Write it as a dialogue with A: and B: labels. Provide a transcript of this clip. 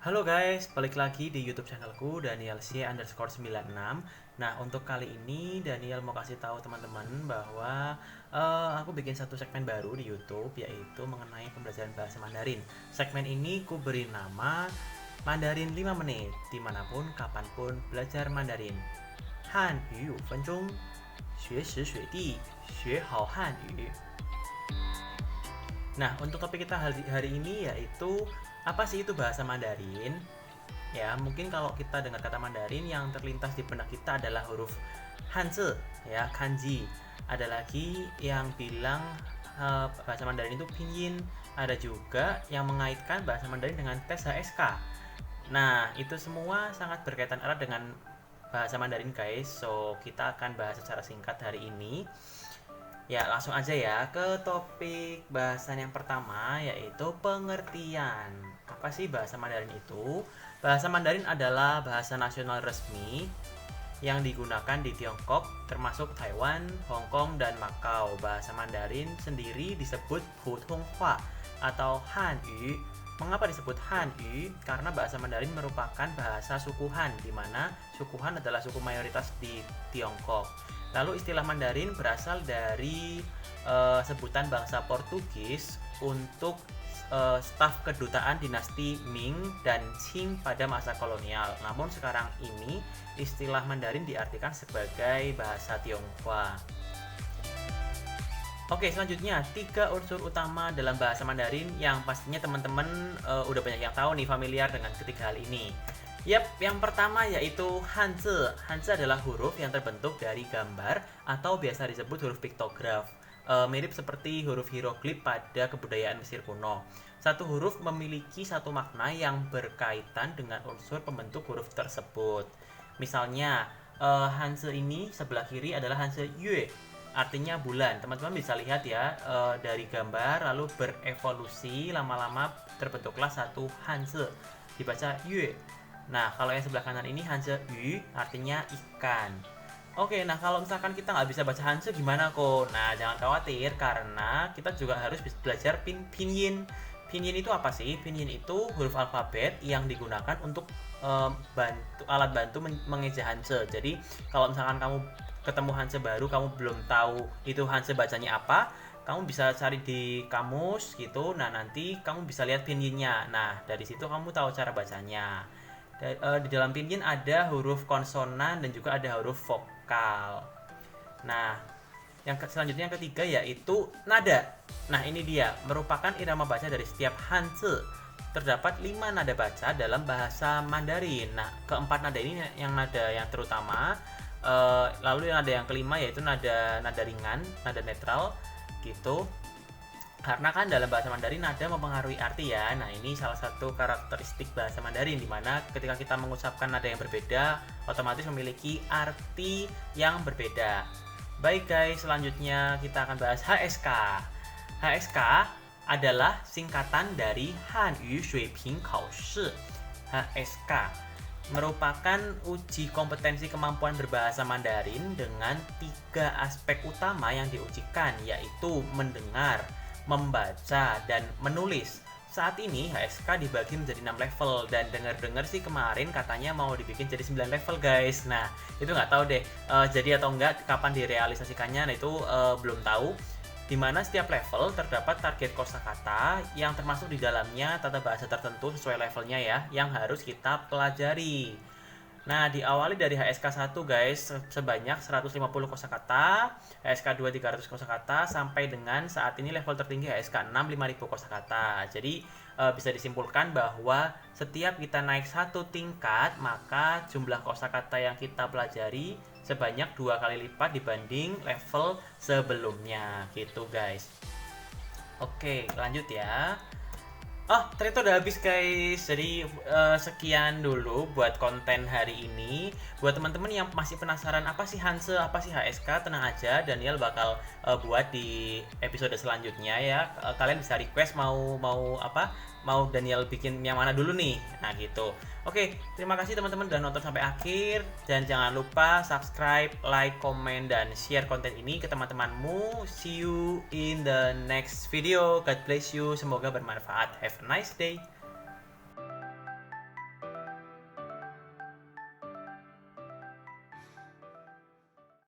A: Halo guys, balik lagi di YouTube channelku Daniel_C_96. Nah, untuk kali ini Daniel mau kasih tahu teman-teman bahwa aku bikin satu segmen baru di YouTube, yaitu mengenai pembelajaran bahasa Mandarin. Segmen ini ku beri nama Mandarin 5 menit, dimanapun, kapanpun belajar Mandarin. Hanyu 5分钟，学时学地，学好汉语。Nah, untuk topik kita hari ini yaitu apa sih itu bahasa Mandarin? Ya, mungkin kalau kita dengar kata Mandarin yang terlintas di benak kita adalah huruf Hanzi, ya, kanji. Ada lagi yang bilang bahasa Mandarin itu pinyin. Ada juga yang mengaitkan bahasa Mandarin dengan tes HSK. Nah, itu semua sangat berkaitan erat dengan bahasa Mandarin, guys. So, kita akan bahas secara singkat hari ini. Ya, langsung aja ya ke topik bahasan yang pertama, yaitu pengertian. Apa sih bahasa Mandarin itu? Bahasa Mandarin adalah bahasa nasional resmi yang digunakan di Tiongkok, termasuk Taiwan, Hong Kong, dan Makau. Bahasa Mandarin sendiri disebut Putonghua atau Hanyu. Mengapa disebut Hanyu? Karena bahasa Mandarin merupakan bahasa suku Han, di mana suku Han adalah suku mayoritas di Tiongkok. Lalu istilah Mandarin berasal dari sebutan bangsa Portugis untuk staf kedutaan dinasti Ming dan Qing pada masa kolonial. Namun sekarang ini istilah Mandarin diartikan sebagai bahasa Tionghoa. Oke, selanjutnya 3 unsur utama dalam bahasa Mandarin yang pastinya teman-teman udah banyak yang tahu nih, familiar dengan ketiga hal ini. Yap, yang pertama yaitu Hanzi. Hanzi adalah huruf yang terbentuk dari gambar atau biasa disebut huruf piktograf. Mirip seperti huruf hieroglif pada kebudayaan Mesir kuno. Satu huruf memiliki satu makna yang berkaitan dengan unsur pembentuk huruf tersebut. Misalnya, Hanzi ini sebelah kiri adalah Hanzi Yue, artinya bulan. Teman-teman bisa lihat ya, dari gambar lalu berevolusi lama-lama terbentuklah satu Hanzi, dibaca Yue. Nah, kalau yang sebelah kanan ini Hanzi Yu, artinya ikan. Oke, nah kalau misalkan kita nggak bisa baca Hanzi gimana kok? Nah, jangan khawatir karena kita juga harus belajar pinyin. Pinyin itu apa sih? Pinyin itu huruf alfabet yang digunakan untuk alat bantu mengeja Hanzi. Jadi, kalau misalkan kamu ketemu Hanzi baru, kamu belum tahu itu Hanzi bacanya apa, kamu bisa cari di kamus gitu. Nah, nanti kamu bisa lihat pinyinnya. Nah, dari situ kamu tahu cara bacanya. Di dalam pinyin ada huruf konsonan dan juga ada huruf vokal. Nah, selanjutnya yang ketiga yaitu nada. Nah, ini dia, merupakan irama baca dari setiap Hanzi. Terdapat 5 nada baca dalam bahasa Mandarin. Nah, keempat nada ini yang nada yang terutama. Lalu nada yang kelima yaitu nada ringan, nada netral gitu. Karena kan dalam bahasa Mandarin nada mempengaruhi arti ya. Nah, ini salah satu karakteristik bahasa Mandarin, dimana ketika kita mengucapkan nada yang berbeda, otomatis memiliki arti yang berbeda. Baik guys, selanjutnya kita akan bahas HSK. HSK adalah singkatan dari Hanyu Shuiping Kaoshi. HSK merupakan uji kompetensi kemampuan berbahasa Mandarin dengan 3 aspek utama yang diujikan, yaitu mendengar, membaca, dan menulis. Saat ini HSK dibagi menjadi 6 level, dan dengar-dengar sih kemarin katanya mau dibikin jadi 9 level guys. Nah, itu nggak tahu deh jadi atau enggak, kapan direalisasikannya. Nah, itu belum tahu. Dimana setiap level terdapat target kosakata yang termasuk di dalamnya tata bahasa tertentu sesuai levelnya ya, yang harus kita pelajari. Nah, diawali dari HSK 1 guys, sebanyak 150 kosakata, HSK 2 300 kosakata, sampai dengan saat ini level tertinggi HSK 6 5000 kosakata. Jadi bisa disimpulkan bahwa setiap kita naik satu tingkat, maka jumlah kosakata yang kita pelajari sebanyak 2 kali lipat dibanding level sebelumnya gitu guys. Oke, lanjut ya. Oh, ternyata udah habis guys. Jadi sekian dulu buat konten hari ini. Buat teman-teman yang masih penasaran apa sih Hanzi, apa sih HSK, tenang aja, Daniel bakal buat di episode selanjutnya ya. Kalian bisa request mau mau apa? Mau Daniel bikin yang mana dulu nih. Nah, gitu. Oke, terima kasih teman-teman udah nonton sampai akhir, dan jangan lupa subscribe, like, komen, dan share konten ini ke teman-temanmu. See you in the next video. God bless you. Semoga bermanfaat. Have a nice day.